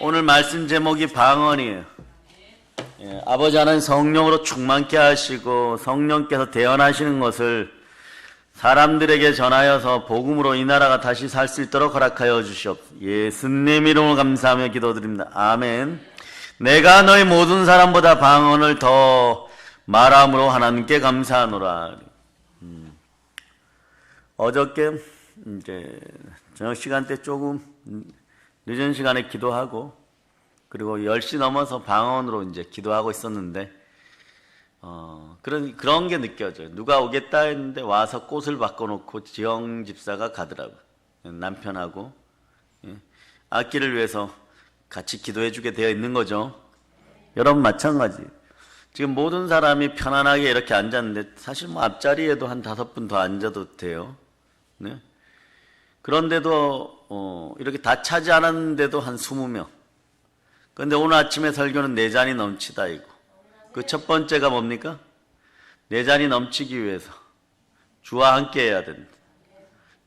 오늘 말씀 제목이 방언이에요. 아버지 하나님 성령으로 충만케 하시고 성령께서 대언하시는 것을 사람들에게 전하여서 복음으로 이 나라가 다시 살 수 있도록 허락하여 주시옵소서. 예수님 이름으로 감사하며 기도드립니다. 아멘. 내가 너희 모든 사람보다 방언을 더 말함으로 하나님께 감사하노라. 어저께 이제 저녁 시간 때 조금 늦은 시간에 기도하고 그리고 10시 넘어서 방언으로 이제 기도하고 있었는데 그런 게 느껴져요. 누가 오겠다 했는데 와서 꽃을 바꿔놓고 지영 집사가 가더라고요. 남편하고 악기를 위해서 같이 기도해주게 되어 있는 거죠. 여러분 마찬가지. 지금 모든 사람이 편안하게 이렇게 앉았는데 사실 뭐 앞자리에도 한 5분 더 앉아도 돼요. 네? 그런데도 이렇게 다 차지 않았는데도 한 20명. 그런데 오늘 아침에 설교는 내 잔이 넘치다 이거. 그 첫 번째가 뭡니까? 내 잔이 넘치기 위해서 주와 함께 해야 된다.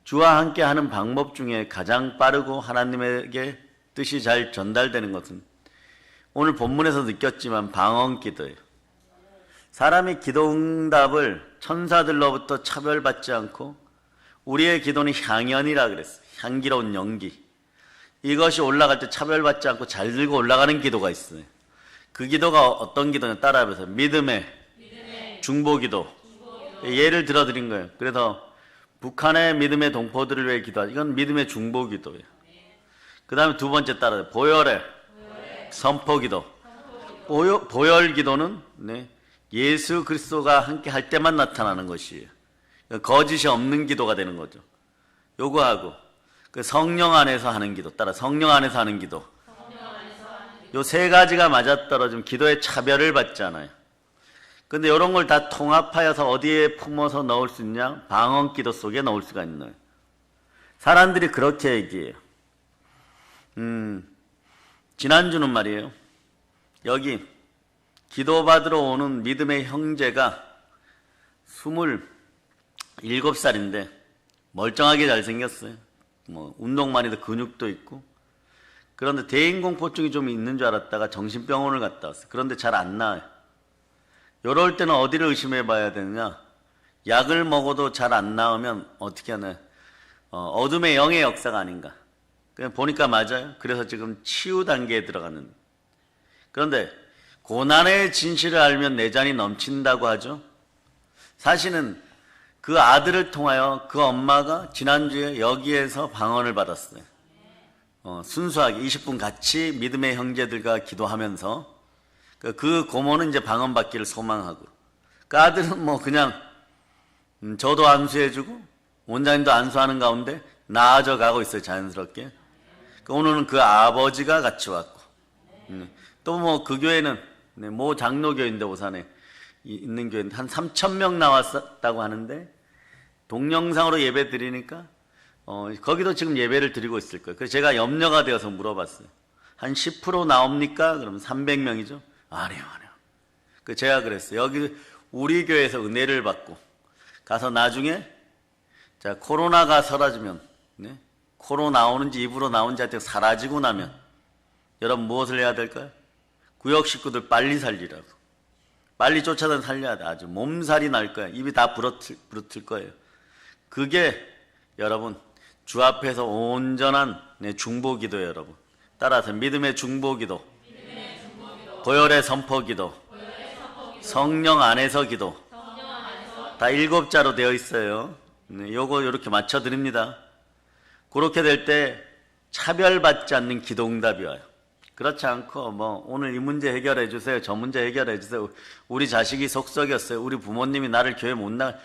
주와 함께 하는 방법 중에 가장 빠르고 하나님에게 뜻이 잘 전달되는 것은 오늘 본문에서 느꼈지만 방언 기도예요. 사람이 기도 응답을 천사들로부터 차별받지 않고 우리의 기도는 향연이라 그랬어요. 향기로운 연기. 이것이 올라갈 때 차별받지 않고 잘 들고 올라가는 기도가 있어요. 그 기도가 어떤 기도냐 따라해보세요. 믿음의 중보기도. 예를 들어드린 거예요. 그래서 북한의 믿음의 동포들을 위해 기도하죠. 이건 믿음의 중보기도예요. 그 다음에 두 번째 따라해요. 보혈의 선포기도. 보혈기도는 예수 그리스도가 함께 할 때만 나타나는 것이에요. 거짓이 없는 기도가 되는 거죠. 요거하고 그 성령 안에서 하는 기도 따라 성령 안에서 하는 기도. 요 세 가지가 맞아떨어지면 기도의 차별을 받지 않아요. 근데 이런 걸 다 통합하여서 어디에 품어서 넣을 수 있냐? 방언 기도 속에 넣을 수가 있는 거예요. 사람들이 그렇게 얘기해요. 지난주는 말이에요. 여기 기도받으러 오는 믿음의 형제가 27살인데 멀쩡하게 잘생겼어요. 뭐 운동만 해도 근육도 있고. 그런데 대인공포증이 좀 있는 줄 알았다가 정신병원을 갔다 왔어요. 그런데 잘 안 나아요. 이럴 때는 어디를 의심해 봐야 되느냐? 약을 먹어도 잘 안 나오면 어떻게 하나? 어둠의 영의 역사가 아닌가. 그냥 보니까 맞아요. 그래서 지금 치유 단계에 들어가는. 그런데 고난의 진실을 알면 내 잔이 넘친다고 하죠. 사실은 그 아들을 통하여 그 엄마가 지난주에 여기에서 방언을 받았어요. 순수하게 20분 같이 믿음의 형제들과 기도하면서 그 고모는 이제 방언 받기를 소망하고 그 아들은 뭐 그냥 저도 안수해주고 원장님도 안수하는 가운데 나아져 가고 있어요. 자연스럽게. 오늘은 그 아버지가 같이 왔고 또 뭐 그 교회는 모 장로교인데 오산에 있는 교회인데 한 3,000명 나왔다고 하는데 동영상으로 예배 드리니까 거기도 지금 예배를 드리고 있을 거예요. 그래서 제가 염려가 되어서 물어봤어요. 한 10% 나옵니까? 그러면 300명이죠. 아니요. 제가 그랬어요. 여기 우리 교회에서 은혜를 받고 가서 나중에 자 코로나가 사라지면 코로나 나오는지 입으로 나오는지 하여튼 사라지고 나면 여러분 무엇을 해야 될까요? 구역 식구들 빨리 살리라고. 빨리 쫓아다 살려야 돼. 아주 몸살이 날 거야. 입이 다 부러뜨릴 거예요. 그게 여러분 주 앞에서 온전한 중보기도예요. 여러분 따라서 믿음의 중보기도, 보혈의 선포기도, 성령 안에서 기도. 다 7자로 되어 있어요. 요거 이렇게 맞춰드립니다. 그렇게 될 때 차별받지 않는 기도 응답이 와요. 그렇지 않고 뭐 오늘 이 문제 해결해 주세요. 저 문제 해결해 주세요. 우리 자식이 속썩였어요. 우리 부모님이 나를 교회 못 나가.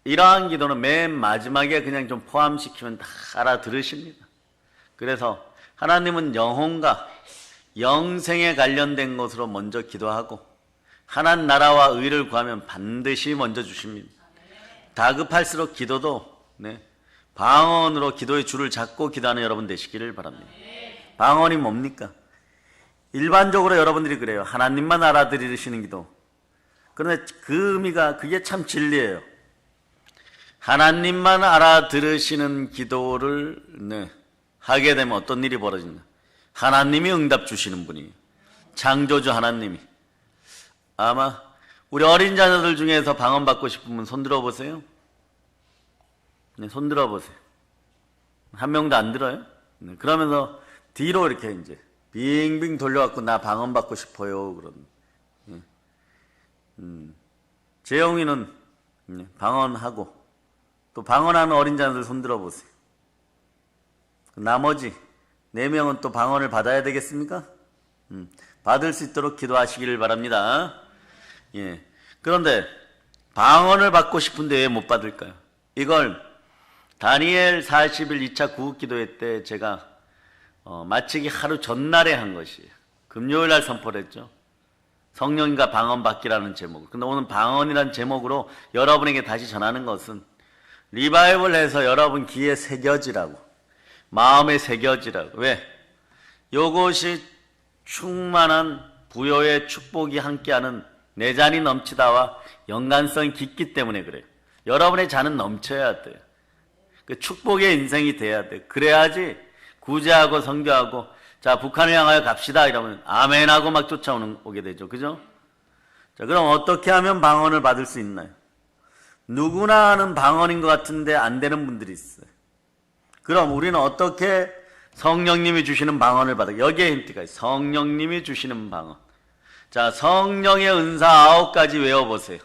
이러한 기도는 맨 마지막에 그냥 좀 포함시키면 다 알아들으십니다. 그래서 하나님은 영혼과 영생에 관련된 것으로 먼저 기도하고 하나님 나라와 의를 구하면 반드시 먼저 주십니다. 다급할수록 기도도 방언으로 기도의 줄을 잡고 기도하는 여러분 되시기를 바랍니다. 방언이 뭡니까? 일반적으로 여러분들이 그래요. 하나님만 알아들으시는 기도. 그런데 그 의미가 그게 참 진리예요. 하나님만 알아들으시는 기도를 하게 되면 어떤 일이 벌어진다. 하나님이 응답 주시는 분이에요. 창조주 하나님이. 아마 우리 어린 자녀들 중에서 방언 받고 싶으면 손 들어보세요. 네, 손 들어보세요. 한 명도 안 들어요? 네, 그러면서 뒤로 이렇게 이제 빙빙 돌려갖고 나 방언 받고 싶어요. 그런. 재영이는 방언하고 또 방언하는 어린 자녀들 손 들어보세요. 나머지 4명은 또 방언을 받아야 되겠습니까? 받을 수 있도록 기도하시기를 바랍니다. 예. 그런데 방언을 받고 싶은데 왜 못 받을까요? 이걸 다니엘 40일 2차 구국기도회 때 제가 마치기 하루 전날에 한 것이에요. 금요일 날 선포를 했죠. 성령님과 방언 받기라는 제목. 근데 오늘 방언이라는 제목으로 여러분에게 다시 전하는 것은 리바이벌 해서 여러분 귀에 새겨지라고, 마음에 새겨지라고. 왜? 요것이 충만한 부여의 축복이 함께하는 내 잔이 넘치다와 연관성이 깊기 때문에 그래요. 여러분의 잔은 넘쳐야 돼요. 그 축복의 인생이 돼야 돼요. 그래야지 구제하고 성교하고 자 북한을 향하여 갑시다 이러면 아멘하고 막 쫓아오게 되죠. 그죠? 자, 그럼 어떻게 하면 방언을 받을 수 있나요? 누구나 하는 방언인 것 같은데 안 되는 분들이 있어요. 그럼 우리는 어떻게 성령님이 주시는 방언을 받을까요? 여기에 힌트가 있어요. 성령님이 주시는 방언. 자, 성령의 은사 9가지 외워보세요.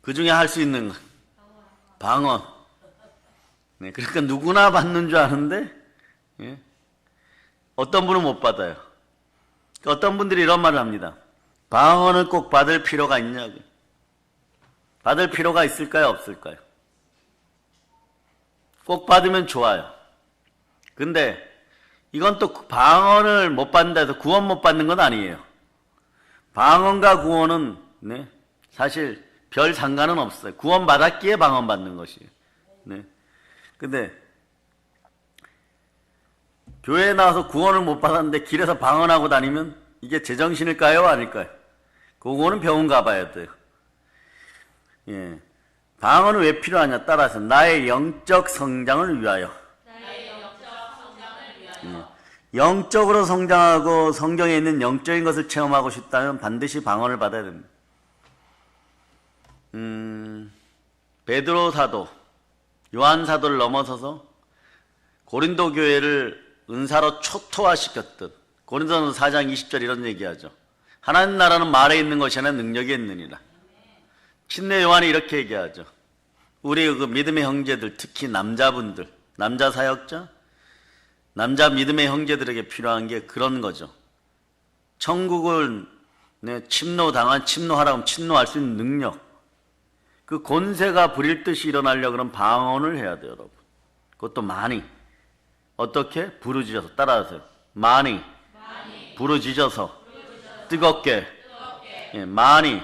그 중에 할 수 있는 것. 방언. 네, 그러니까 누구나 받는 줄 아는데, 예? 어떤 분은 못 받아요. 어떤 분들이 이런 말을 합니다. 방언을 꼭 받을 필요가 있냐고. 받을 필요가 있을까요? 없을까요? 꼭 받으면 좋아요. 근데 이건 또 방언을 못 받는다 해서 구원 못 받는 건 아니에요. 방언과 구원은 네, 사실 별 상관은 없어요. 구원 받았기에 방언 받는 것이에요. 네. 근데 교회에 나와서 구원을 못 받았는데 길에서 방언하고 다니면 이게 제정신일까요? 아닐까요? 그거는 병원 가봐야 돼요. 예. 방언은 왜 필요하냐 따라서 나의 영적 성장을 위하여. 영적으로 성장하고 성경에 있는 영적인 것을 체험하고 싶다면 반드시 방언을 받아야 됩니다. 베드로 사도, 요한 사도를 넘어서서 고린도 교회를 은사로 초토화시켰던 고린도전서 4장 20절 이런 얘기하죠. 하나님 나라는 말에 있는 것이 아니라 능력에 있느니라. 침례 요한이 이렇게 얘기하죠. 우리 그 믿음의 형제들, 특히 남자분들, 남자 사역자, 남자 믿음의 형제들에게 필요한 게 그런 거죠. 천국을 침노당한 침노하라면 침노할 수 있는 능력. 그 권세가 부릴 듯이 일어나려고 그러면 방언을 해야 돼요, 여러분. 그것도 많이. 어떻게? 부르짖어서. 따라하세요. 많이. 부르짖어서. 뜨겁게. 예, 많이.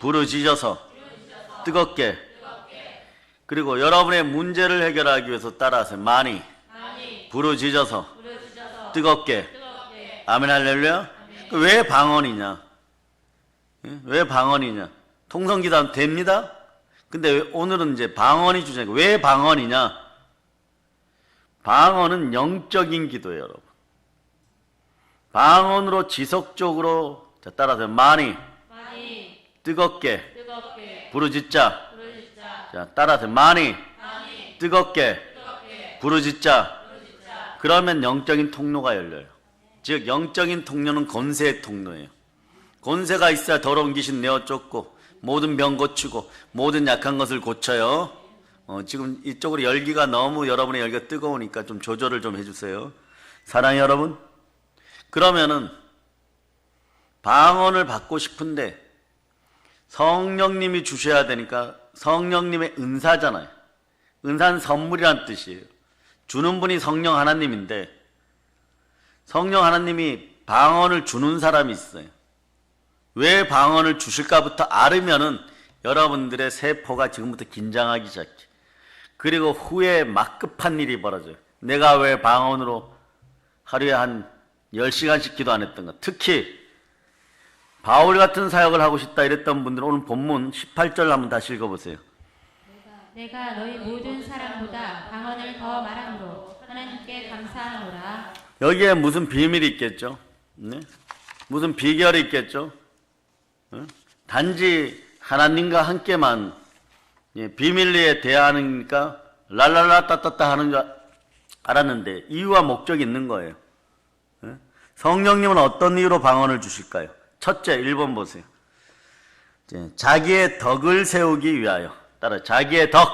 부르짖어서. 뜨겁게. 그리고 여러분의 문제를 해결하기 위해서 따라하세요. 많이. 부르짖어서. 뜨겁게. 아멘 할렐루야. 왜 방언이냐? 왜 방언이냐? 통성기도하면 됩니다. 근데 오늘은 이제 방언이 주제니까 왜 방언이냐? 방언은 영적인 기도예요, 여러분. 방언으로 지속적으로 자 따라서 많이 뜨겁게 부르짖자. 자 따라서 많이 뜨겁게 부르짖자. 그러면 영적인 통로가 열려요. 즉 영적인 통로는 권세의 통로예요. 권세가 있어야 더러운 귀신 내어 쫓고 모든 병 고치고 모든 약한 것을 고쳐요. 지금 이쪽으로 열기가 너무 여러분의 열기가 뜨거우니까 좀 조절을 좀 해주세요. 사랑해요 여러분. 그러면은 방언을 받고 싶은데 성령님이 주셔야 되니까 성령님의 은사잖아요. 은사는 선물이란 뜻이에요. 주는 분이 성령 하나님인데 성령 하나님이 방언을 주는 사람이 있어요. 왜 방언을 주실까부터 알으면은 여러분들의 세포가 지금부터 긴장하기 시작해. 그리고 후에 막 급한 일이 벌어져요. 내가 왜 방언으로 하루에 한 10시간씩 기도 안 했던가. 특히 바울 같은 사역을 하고 싶다 이랬던 분들은 오늘 본문 18절 한번 다시 읽어보세요. 내가 너희 모든 사람보다 방언을 더 말함으로 하나님께 감사하노라. 여기에 무슨 비밀이 있겠죠? 네? 무슨 비결이 있겠죠? 단지 하나님과 함께만 비밀리에 대하니까 랄랄라 따따따 하는 줄 알았는데 이유와 목적이 있는 거예요. 성령님은 어떤 이유로 방언을 주실까요? 첫째, 1번 보세요. 자기의 덕을 세우기 위하여. 따라 자기의 덕.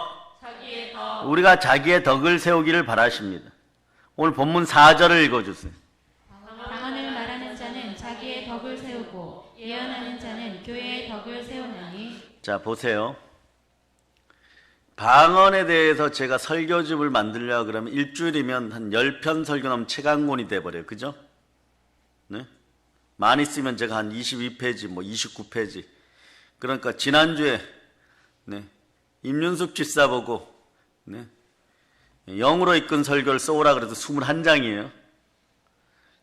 우리가 자기의 덕을 세우기를 바라십니다. 오늘 본문 4절을 읽어주세요. 방언을 말하는 자는 자기의 덕을 세우고 예언하는 자는 교회의 덕을 세우나니. 자, 보세요. 방언에 대해서 제가 설교집을 만들려고 그러면 일주일이면 한 10편 설교 나면 책 한 권이 돼버려요. 그죠? 네? 많이 쓰면 제가 한 22페이지, 뭐 29페이지. 그러니까 지난주에 네, 임윤숙 집사 보고 네, 영으로 이끈 설교를 써오라 그래도 21장이에요.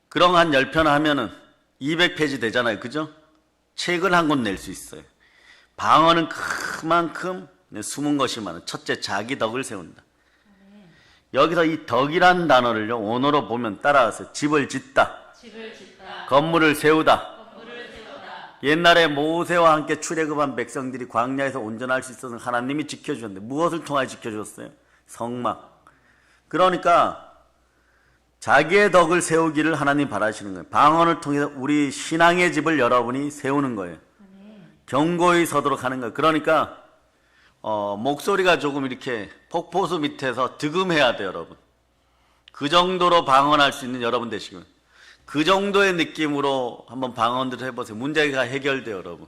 그런 한 10편 하면은 200페이지 되잖아요. 그죠? 책을 한 권 낼 수 있어요. 방언은 그만큼 숨은 것이 많아요. 첫째, 자기 덕을 세운다. 여기서 이 덕이란 단어를요, 원어로 보면 따라가서 집을 짓다. 건물을 세우다. 옛날에 모세와 함께 출애굽한 백성들이 광야에서 온전할 수 있어서 하나님이 지켜주셨는데 무엇을 통하여 지켜주셨어요? 성막. 그러니까 자기의 덕을 세우기를 하나님 바라시는 거예요. 방언을 통해서 우리 신앙의 집을 여러분이 세우는 거예요. 견고히 서도록 하는 거예요. 그러니까 목소리가 조금 이렇게 폭포수 밑에서 득음해야 돼요, 여러분. 그 정도로 방언할 수 있는 여러분 되시고요. 그 정도의 느낌으로 한번 방언들을 해보세요. 문제가 해결돼요, 여러분.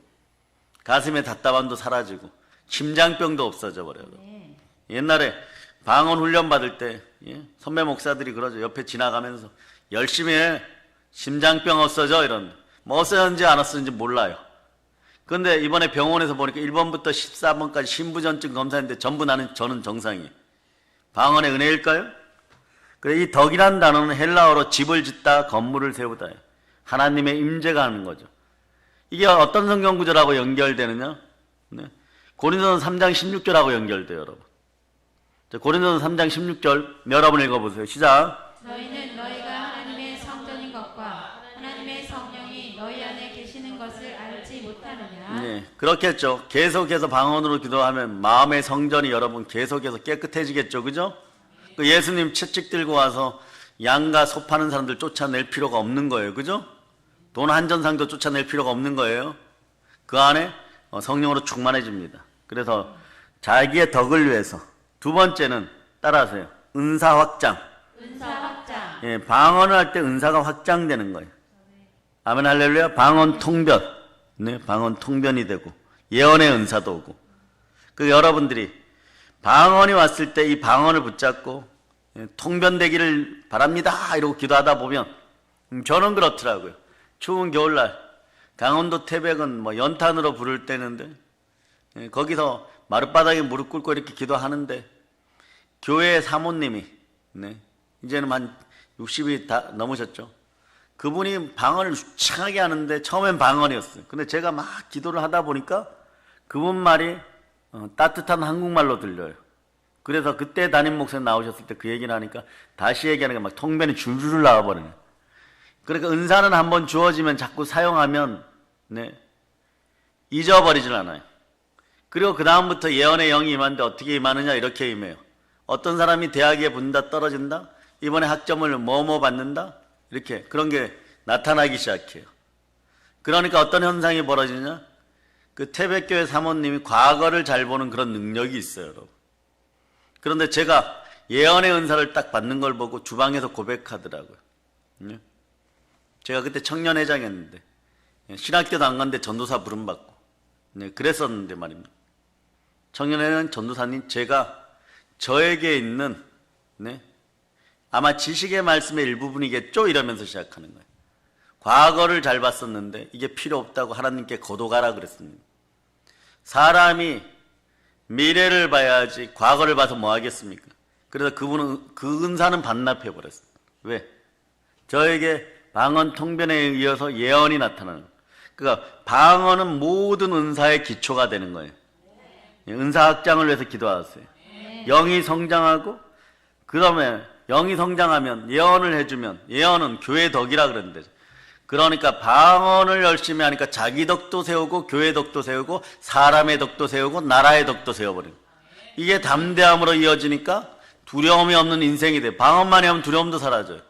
가슴의 답답함도 사라지고 심장병도 없어져 버려요. 옛날에 방언 훈련 받을 때 선배 목사들이 그러죠. 옆에 지나가면서 열심히 해. 심장병 없어져. 이런. 뭐 없어졌는지 안 없어졌는지 몰라요. 그런데 이번에 병원에서 보니까 1번부터 14번까지 신부전증 검사했는데 전부 저는 정상이에요. 방언의 은혜일까요? 그래, 이 덕이라는 단어는 헬라어로 집을 짓다, 건물을 세우다예요. 하나님의 임재가 하는 거죠. 이게 어떤 성경 구절하고 연결되느냐? 네. 고린도서 3장 16절하고 연결돼요, 여러분. 고린도서 3장 16절 여러분 읽어보세요. 시작. 너희는 너희가 하나님의 성전인 것과 하나님의 성령이 너희 안에 계시는 것을 알지 못하느냐? 네, 그렇겠죠. 계속해서 방언으로 기도하면 마음의 성전이 여러분 계속해서 깨끗해지겠죠, 그죠? 그 예수님 채찍 들고 와서 양과 소 파는 사람들 쫓아낼 필요가 없는 거예요. 그죠? 돈 한 전상도 쫓아낼 필요가 없는 거예요. 그 안에 성령으로 충만해집니다. 그래서 자기의 덕을 위해서. 두 번째는 따라하세요. 은사 확장. 예, 방언을 할 때 은사가 확장되는 거예요. 아멘 할렐루야. 방언 통변. 네, 방언 통변이 되고 예언의 은사도 오고. 그 여러분들이 방언이 왔을 때 이 방언을 붙잡고 통변되기를 바랍니다 이러고 기도하다 보면 저는 그렇더라고요. 추운 겨울날 강원도 태백은 뭐 연탄으로 불을 떼는데 거기서 마룻바닥에 무릎 꿇고 이렇게 기도하는데 교회 사모님이 이제는 한 60이 다 넘으셨죠. 그분이 방언을 유창하게 하는데 처음엔 방언이었어요. 근데 제가 막 기도를 하다 보니까 그분 말이 따뜻한 한국말로 들려요. 그래서 그때 담임 목사님 나오셨을 때 그 얘기를 하니까 다시 얘기하는 게 막 통변이 줄줄 나와버리네. 그러니까 은사는 한번 주어지면 자꾸 사용하면 잊어버리질 않아요. 그리고 그 다음부터 예언의 영이 임하는데 어떻게 임하느냐 이렇게 임해요. 어떤 사람이 대학에 붙는다 떨어진다 이번에 학점을 뭐뭐 받는다 이렇게 그런 게 나타나기 시작해요. 그러니까 어떤 현상이 벌어지냐, 그 태백교회 사모님이 과거를 잘 보는 그런 능력이 있어요, 여러분. 그런데 제가 예언의 은사를 딱 받는 걸 보고 주방에서 고백하더라고요. 제가 그때 청년회장이었는데 신학교도 안 갔는데 전도사 부름받고 그랬었는데 말입니다. 청년회장 전도사님, 제가 저에게 있는 아마 지식의 말씀의 일부분이겠죠 이러면서 시작하는 거예요. 과거를 잘 봤었는데 이게 필요 없다고 하나님께 거둬가라 그랬습니다. 사람이 미래를 봐야지 과거를 봐서 뭐 하겠습니까? 그래서 그분은 그 은사는 반납해버렸어요. 왜? 저에게 방언 통변에 이어서 예언이 나타나는 거예요. 그러니까 방언은 모든 은사의 기초가 되는 거예요. 은사 확장을 위해서 기도하세요. 영이 성장하고 그다음에 영이 성장하면 예언을 해주면 예언은 교회 덕이라 그러는데 그러니까 방언을 열심히 하니까 자기 덕도 세우고 교회 덕도 세우고 사람의 덕도 세우고 나라의 덕도 세워버리고 이게 담대함으로 이어지니까 두려움이 없는 인생이 돼요. 방언만 하면 두려움도 사라져요.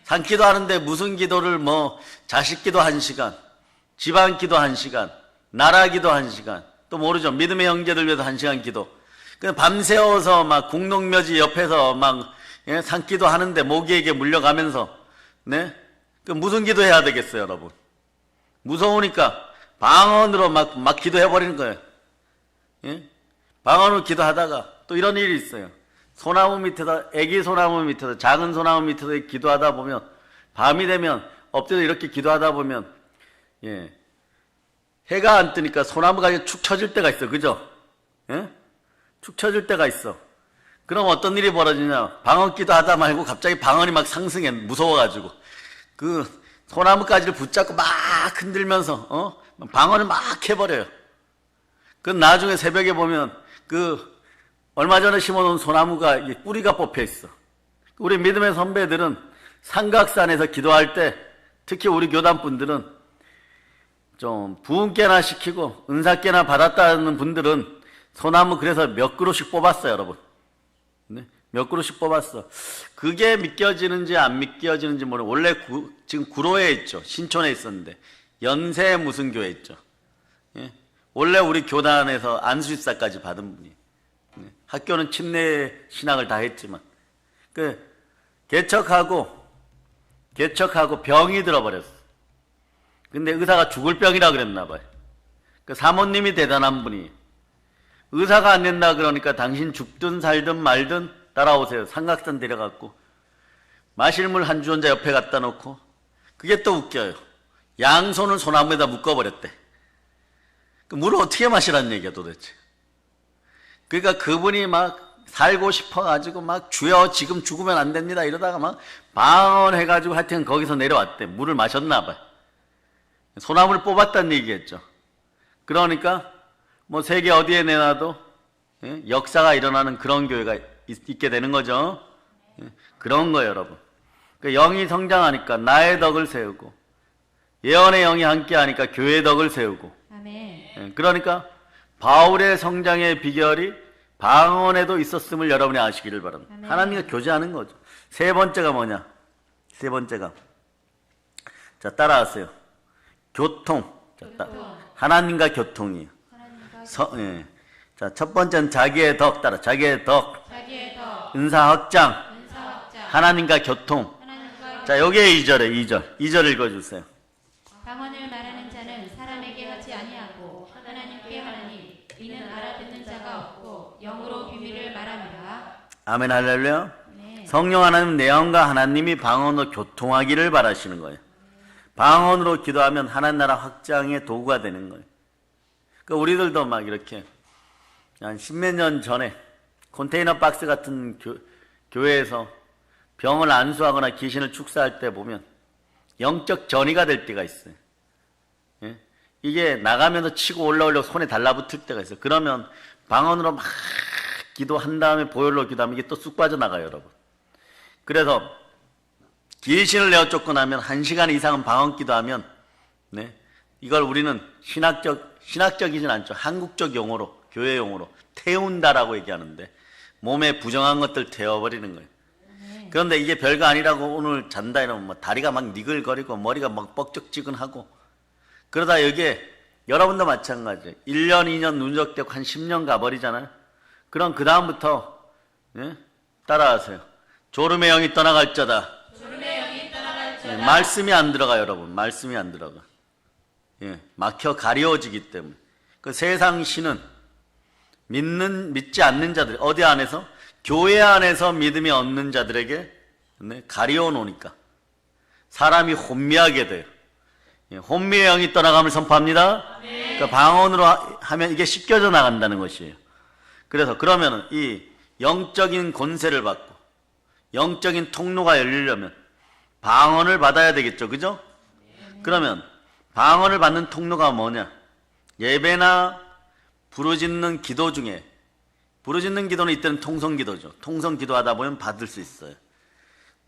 산기도 하는데 무슨 기도를 뭐 자식 기도 1시간, 집안 기도 1시간, 나라 기도 1시간, 또 모르죠. 믿음의 형제들 위해서 1시간 기도. 밤새워서 막 공동묘지 옆에서 막 산기도 하는데 모기에게 물려가면서 네? 무슨 기도 해야 되겠어요, 여러분? 무서우니까 방언으로 막 기도해버리는 거예요. 예? 방언으로 기도하다가 또 이런 일이 있어요. 소나무 밑에서, 애기 소나무 밑에서, 작은 소나무 밑에서 기도하다 보면, 밤이 되면, 엎드려 이렇게 기도하다 보면, 예. 해가 안 뜨니까 소나무가 축 처질 때가 있어. 그죠? 예? 축 처질 때가 있어. 그럼 어떤 일이 벌어지냐. 방언 기도하다 말고 갑자기 방언이 막 상승해. 무서워가지고. 그 소나무가지를 붙잡고 막 흔들면서, 방언을 막 해버려요. 그 나중에 새벽에 보면 얼마 전에 심어놓은 소나무가 뿌리가 뽑혀 있어. 우리 믿음의 선배들은 삼각산에서 기도할 때 특히 우리 교단분들은 좀 부흥깨나 시키고 은사깨나 받았다는 분들은 소나무 그래서 몇 그루씩 뽑았어요, 여러분. 네? 몇 그루씩 뽑았어. 그게 믿겨지는지 안 믿겨지는지 모르고 원래 지금 구로에 있죠. 신촌에 있었는데 연세 무슨 교회 있죠. 예? 원래 우리 교단에서 안수집사까지 받은 분이. 학교는 침례 신학을 다 했지만 개척하고 병이 들어버렸어. 근데 의사가 죽을 병이라 그랬나 봐요. 사모님이 대단한 분이 의사가 안 된다 그러니까 당신 죽든 살든 말든 따라오세요. 삼각산 데려갔고 마실 물 한 주전자 옆에 갖다 놓고 그게 또 웃겨요. 양손을 소나무에다 묶어버렸대. 물을 어떻게 마시라는 얘기야 도대체. 그러니까 그분이 막 살고 싶어가지고 막 주여 지금 죽으면 안 됩니다 이러다가 막 방언해가지고 하여튼 거기서 내려왔대. 물을 마셨나 봐요. 소나무를 뽑았다는 얘기겠죠. 그러니까 뭐 세계 어디에 내놔도 역사가 일어나는 그런 교회가 있게 되는 거죠. 그런 거예요, 여러분. 영이 성장하니까 나의 덕을 세우고 예언의 영이 함께하니까 교회의 덕을 세우고. 아멘. 그러니까 바울의 성장의 비결이 방언에도 있었음을 여러분이 아시기를 바랍니다. 아멘. 하나님과 교제하는 거죠. 세 번째가 뭐냐? 세 번째가 자 따라하세요. 교통. 하나님과 교통이에요. 예. 자, 첫 번째는 자기의 덕 따라. 자기의 덕. 은사 확장. 하나님과 교통. 자, 여기에 2절 읽어주세요. 방언을 말하는 자는 사람에게 하지 아니하고 하나님께 하나니 이는 알아듣는 자가 없고 영으로 비밀을 말합니다. 아멘 할렐루야. 네. 성령 하나님 내영과 하나님이 방언으로 교통하기를 바라시는 거예요. 방언으로 기도하면 하나님 나라 확장의 도구가 되는 거예요. 그러니까 우리들도 막 이렇게 한 10몇 년 전에 컨테이너 박스 같은 교회에서 병을 안수하거나 귀신을 축사할 때 보면 영적 전이가 될 때가 있어요. 예? 이게 나가면서 치고 올라오려고 손에 달라붙을 때가 있어요. 그러면 방언으로 막 기도한 다음에 보혈로 기도하면 이게 또 쑥 빠져나가요, 여러분. 그래서 귀신을 내어 쫓고 나면 1시간 이상은 방언 기도하면 네? 이걸 우리는 신학적이진 않죠. 한국적 용어로, 교회 용어로 태운다라고 얘기하는데 몸에 부정한 것들 태워버리는 거예요. 그런데 이게 별거 아니라고 오늘 잔다 이러면 뭐 다리가 막 니글거리고 머리가 막 뻑적지근하고 그러다 여기에 여러분도 마찬가지예요. 1년, 2년 누적되고 한 10년 가버리잖아요. 그럼 그 다음부터 예? 따라하세요. 졸음의 영이 떠나갈자다. 예, 말씀이 안 들어가 여러분. 말씀이 안 들어가. 예, 막혀 가려워지기 때문에. 그 세상 신은 믿지 않는 자들 어디 안에서? 교회 안에서 믿음이 없는 자들에게 네, 가리워 놓으니까 사람이 혼미하게 돼요. 예, 혼미의 영이 떠나감을 선포합니다. 그러니까 방언으로 하면 이게 씻겨져 나간다는 것이에요. 그래서 그러면 이 영적인 권세를 받고 영적인 통로가 열리려면 방언을 받아야 되겠죠. 그죠? 그러면 방언을 받는 통로가 뭐냐? 예배나 부르짖는 기도 중에, 부르짖는 기도는 이때는 통성기도죠. 통성기도하다 보면 받을 수 있어요.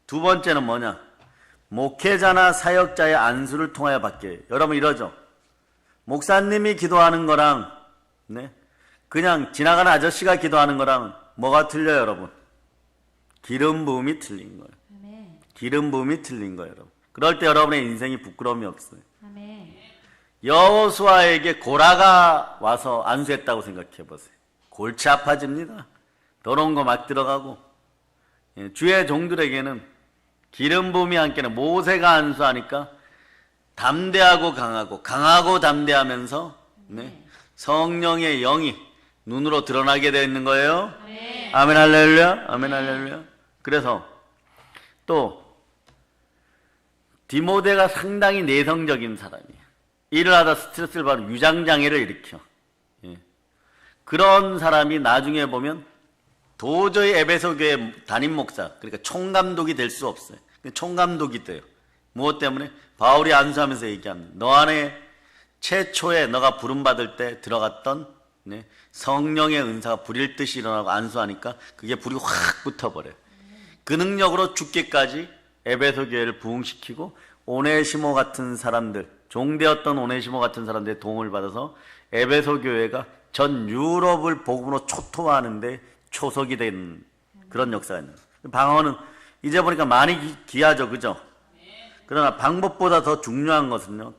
두 번째는 뭐냐? 목회자나 사역자의 안수를 통하여 받게. 여러분 이러죠. 목사님이 기도하는 거랑 그냥 지나가는 아저씨가 기도하는 거랑 뭐가 틀려요, 여러분? 기름 부음이 틀린 거예요. 아멘. 기름 부음이 틀린 거예요, 여러분. 그럴 때 여러분의 인생이 부끄러움이 없어요. 아멘. 여호수아에게 고라가 와서 안수했다고 생각해 보세요. 골치 아파집니다. 더러운 거 막 들어가고. 주의 종들에게는 기름 부음이 함께는 모세가 안수하니까 담대하고 강하고, 강하고 담대하면서 성령의 영이 눈으로 드러나게 되어 있는 거예요. 아멘. 아멘 할렐루야. 아멘 할렐루야. 그래서 또 디모데가 상당히 내성적인 사람이에요. 일을 하다 스트레스를 받으면 유장장애를 일으켜. 그런 사람이 나중에 보면 도저히 에베소 교회 담임 목사, 그러니까 총감독이 될 수 없어요. 총감독이 돼요. 무엇 때문에? 바울이 안수하면서 얘기합니다. 너 안에 최초에 너가 부름받을 때 들어갔던 성령의 은사가 불일 듯이 일어나고 안수하니까 그게 불이 확 붙어버려요. 그 능력으로 죽기까지 에베소 교회를 부흥시키고 오네시모 같은 사람들, 종되었던 오네시모 같은 사람들의 도움을 받아서 에베소 교회가 전 유럽을 복음으로 초토화하는데 초석이 된 그런 역사가 있는 거예요. 방언은 이제 보니까 많이 귀하죠, 그죠? 그러나 방법보다 더 중요한 것은요,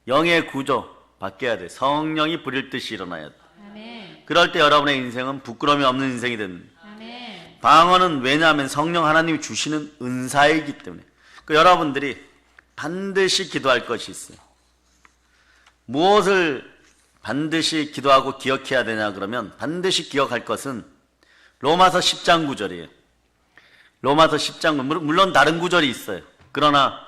영의 구조 바뀌어야 돼. 성령이 부릴 듯이 일어나야 돼. 아멘. 그럴 때 여러분의 인생은 부끄러움이 없는 인생이 됩니다. 아멘. 방언은 왜냐하면 성령 하나님이 주시는 은사이기 때문에. 여러분들이 반드시 기도할 것이 있어요. 무엇을 반드시 기도하고 기억해야 되냐 그러면 반드시 기억할 것은 로마서 10장 9절이에요. 로마서 10장 9절. 물론 다른 구절이 있어요. 그러나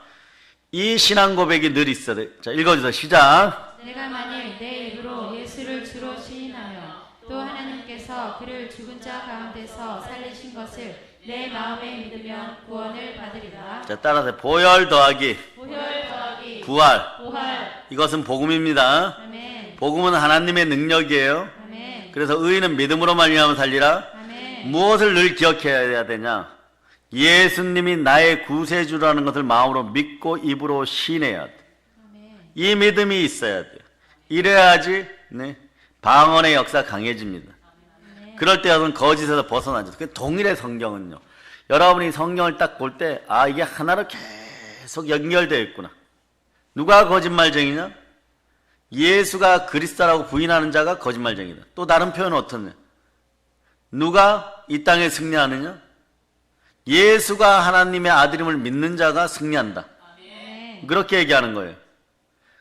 이 신앙 고백이 늘 있어야 돼요. 자, 읽어주세요. 시작. 내가 만일 내 입으로 예수를 주로 시인하며 또 하나님께서 그를 죽은 자 가운데서 살리신 것을 내 마음에 믿으면 구원을 받으리라. 자, 따라서 보혈 더하기 보혈 더하기 부활. 부활. 이것은 복음입니다. 아멘. 복음은 하나님의 능력이에요. 아멘. 그래서 의인은 믿음으로 말미암아 살리라. 아멘. 무엇을 늘 기억해야 되냐? 예수님이 나의 구세주라는 것을 마음으로 믿고 입으로 시인해야 돼. 아멘. 이 믿음이 있어야 돼요. 이래야지 방언의 역사가 강해집니다. 그럴 때 여러분 거짓에서 벗어나죠. 동일의 성경은요. 여러분이 성경을 딱 볼 때 이게 하나로 계속 연결되어 있구나. 누가 거짓말쟁이냐? 예수가 그리스도라고 부인하는 자가 거짓말쟁이다. 또 다른 표현은 어떻냐? 누가 이 땅에 승리하느냐? 예수가 하나님의 아들임을 믿는 자가 승리한다. 아멘. 그렇게 얘기하는 거예요.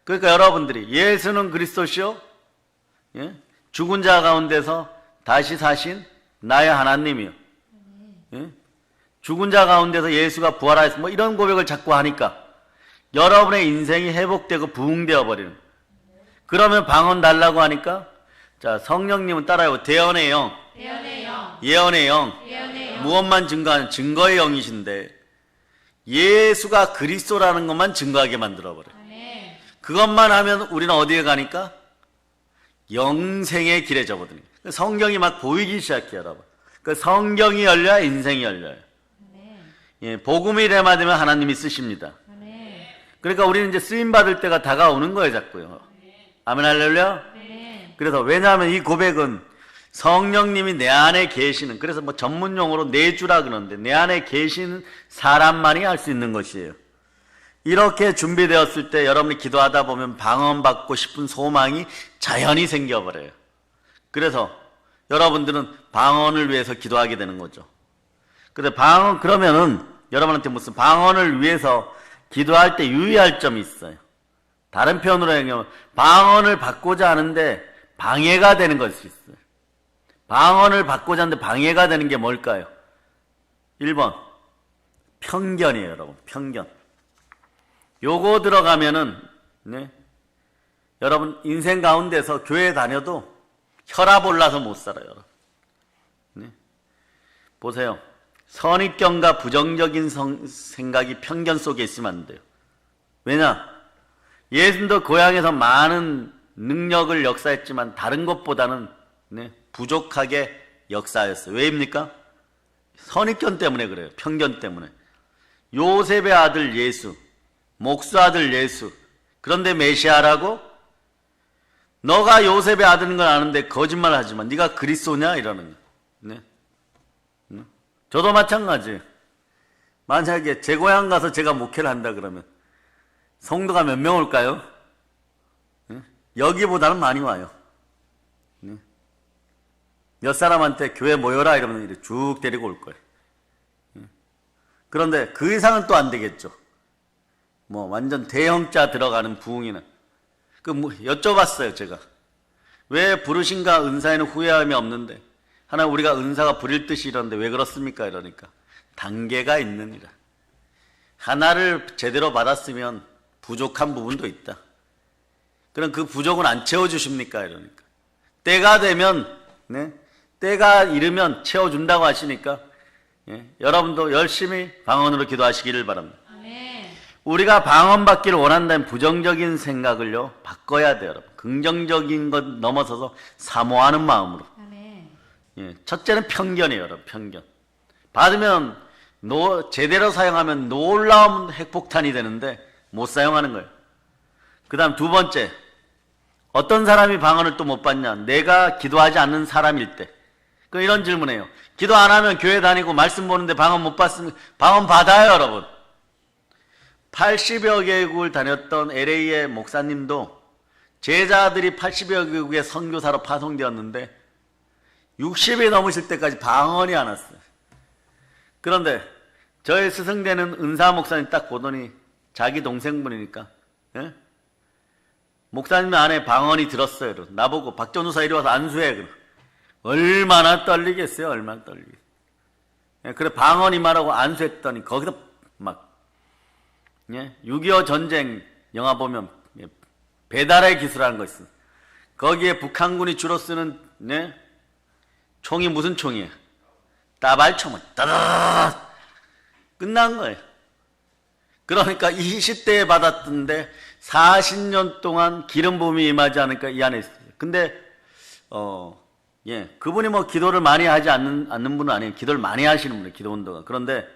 그러니까 여러분들이 예수는 그리스도시요, 죽은 자 가운데서 다시 사신 나의 하나님이요. 죽은 자 가운데서 예수가 부활하였어. 뭐 이런 고백을 자꾸 하니까 여러분의 인생이 회복되고 부흥되어 버리는. 그러면 방언 달라고 하니까 자, 성령님은 따라요. 대언의 영, 예언의 영. 예언의 영, 예언의 영. 무엇만 증거하는 증거의 영이신데 예수가 그리스도라는 것만 증거하게 만들어버려요. 아멘. 그것만 하면 우리는 어디에 가니까? 영생의 길에 접어드는 거예요. 성경이 막 보이기 시작해요, 여러분. 그 성경이 열려야 인생이 열려요. 아멘. 복음이 되면 하나님이 쓰십니다. 아멘. 그러니까 우리는 이제 쓰임받을 때가 다가오는 거예요, 자꾸요. 아멘 할렐루야? 아멘. 그래서 왜냐하면 이 고백은 성령님이 내 안에 계시는, 그래서 뭐 전문용어로 내주라 그러는데 내 안에 계시는 사람만이 할 수 있는 것이에요. 이렇게 준비되었을 때 여러분이 기도하다 보면 방언받고 싶은 소망이 자연히 생겨버려요. 그래서 여러분들은 방언을 위해서 기도하게 되는 거죠. 근데 그러면은 여러분한테 무슨 방언을 위해서 기도할 때 유의할 점이 있어요. 다른 표현으로 얘기하면 방언을 받고자 하는데 방해가 되는 것이 있어요. 방언을 받고자 하는데 방해가 되는 게 뭘까요? 1번 편견이에요, 여러분. 편견. 요거 들어가면은 여러분 인생 가운데서 교회 다녀도 혈압 올라서 못 살아요, 여러분. 보세요. 선입견과 부정적인 생각이 편견 속에 있으면 안 돼요. 왜냐? 예수님도 고향에서 많은 능력을 역사했지만 다른 것보다는 부족하게 역사했어요. 왜입니까? 선입견 때문에 그래요. 편견 때문에. 요셉의 아들 예수, 목수 아들 예수, 그런데 메시아라고? 너가 요셉의 아들인 건 아는데 거짓말 하지만 네가 그리스도냐? 이러는 거예요. 저도 마찬가지예요. 만약에 제 고향 가서 제가 목회를 한다 그러면 성도가 몇 명 올까요? 여기보다는 많이 와요. 몇 사람한테 교회 모여라 이러면 이렇게 쭉 데리고 올 거예요. 그런데 그 이상은 또 안 되겠죠. 뭐 완전 대형자 들어가는 부흥이는. 여쭤봤어요 제가. 왜 부르신가 은사에는 후회함이 없는데 하나 우리가 은사가 부릴 듯이 이러는데 왜 그렇습니까? 이러니까 단계가 있느니라. 하나를 제대로 받았으면 부족한 부분도 있다. 그럼 그 부족은 안 채워주십니까? 이러니까 때가 되면 때가 이르면 채워준다고 하시니까 여러분도 열심히 방언으로 기도하시기를 바랍니다. 아멘. 우리가 방언받기를 원한다면 부정적인 생각을요 바꿔야 돼요. 여러분. 긍정적인 것 넘어서서 사모하는 마음으로. 아멘. 첫째는 편견이에요. 여러분. 편견. 받으면 제대로 사용하면 놀라운 핵폭탄이 되는데 못 사용하는 거예요. 그 다음 두 번째, 어떤 사람이 방언을 또 못 받냐? 내가 기도하지 않는 사람일 때. 이런 질문해요. 기도 안 하면 교회 다니고 말씀 보는데 방언 못 받으면 방언 받아요, 여러분. 80여 개국을 다녔던 LA의 목사님도 제자들이 80여 개국의 선교사로 파송되었는데 60이 넘으실 때까지 방언이 안 왔어요. 그런데 저의 스승되는 은사 목사님 딱 보더니 자기 동생분이니까 목사님 안에 방언이 들었어요. 나보고 박전우사 이리 와서 안수해. 그래. 얼마나 떨리겠어요. 얼마나 떨리겠어요. 그래 방언이 말하고 안수했더니 거기서 막 6.25 전쟁 영화 보면 배달의 기술이라는 거 있어요. 거기에 북한군이 주로 쓰는 총이 무슨 총이에요? 따발총은 따다다다 끝난 거예요. 그러니까 20대에 받았던데 40년 동안 기름 부음이 임하지 않으니까 이 안에 있어요. 근데 그분이 뭐 기도를 많이 하지 않는 분은 아니에요. 기도를 많이 하시는 분이에요. 기도 운동가. 그런데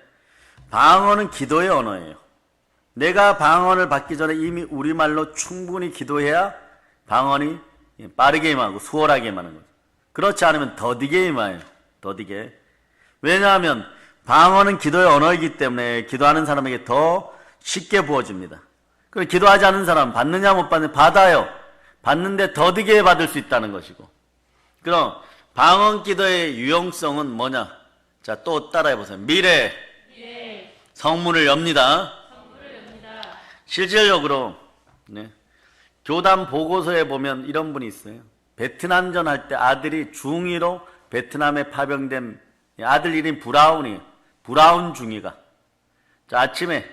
방언은 기도의 언어예요. 내가 방언을 받기 전에 이미 우리말로 충분히 기도해야 방언이 빠르게 임하고 수월하게 임하는 거죠. 그렇지 않으면 더디게 임해요. 더디게. 왜냐하면 방언은 기도의 언어이기 때문에 기도하는 사람에게 더 쉽게 부어집니다. 그럼 기도하지 않는 사람은 받느냐 못 받느냐? 받아요. 받는데 더디게 받을 수 있다는 것이고. 그럼 방언 기도의 유용성은 뭐냐? 자, 또 따라해 보세요. 미래. 성문을 엽니다. 실질적으로 교단 보고서에 보면 이런 분이 있어요. 베트남전 할 때 아들이 중위로 베트남에 파병된 아들 이름이 브라운 중위가. 자, 아침에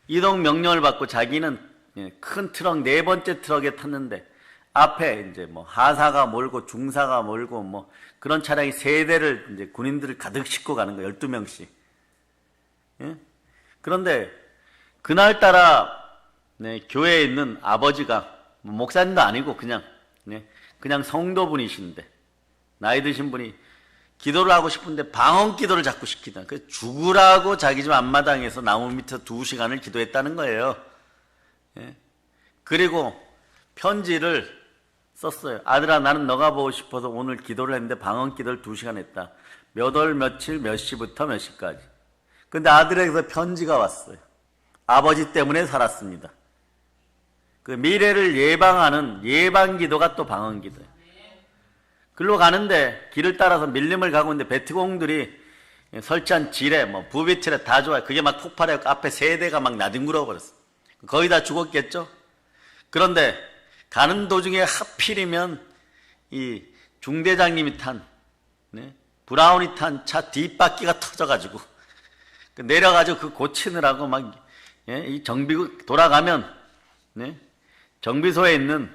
이동 명령을 받고 자기는 큰 트럭 4번째 트럭에 탔는데 앞에 이제 뭐 하사가 몰고 중사가 몰고 뭐 그런 차량이 3대를 이제 군인들을 가득 싣고 가는 거예요. 12명씩. 그런데 그날따라 교회에 있는 아버지가 목사님도 아니고 그냥 성도분이신데 나이 드신 분이 기도를 하고 싶은데 방언 기도를 자꾸 시키다. 그래서 죽으라고 자기 집 앞마당에서 나무 밑에 2시간을 기도했다는 거예요. 그리고 편지를 썼어요. 아들아, 나는 너가 보고 싶어서 오늘 기도를 했는데 방언 기도를 2시간 했다. 몇 월 며칠 몇 시부터 몇 시까지. 근데 아들에게서 편지가 왔어요. 아버지 때문에 살았습니다. 그 미래를 예방하는 예방 기도가 또 방언 기도예요. 글로 가는데 길을 따라서 밀림을 가고 있는데 베트공들이 설치한 지뢰, 부비틀에 다 좋아요. 그게 막 폭발해서 앞에 3대가 막 나뒹굴어 버렸어. 거의 다 죽었겠죠? 그런데 가는 도중에 하필이면 이 중대장님이 탄, 브라운이 탄 차 뒷바퀴가 터져가지고 내려가지고 그 고치느라고 이 정비 돌아가면 정비소에 있는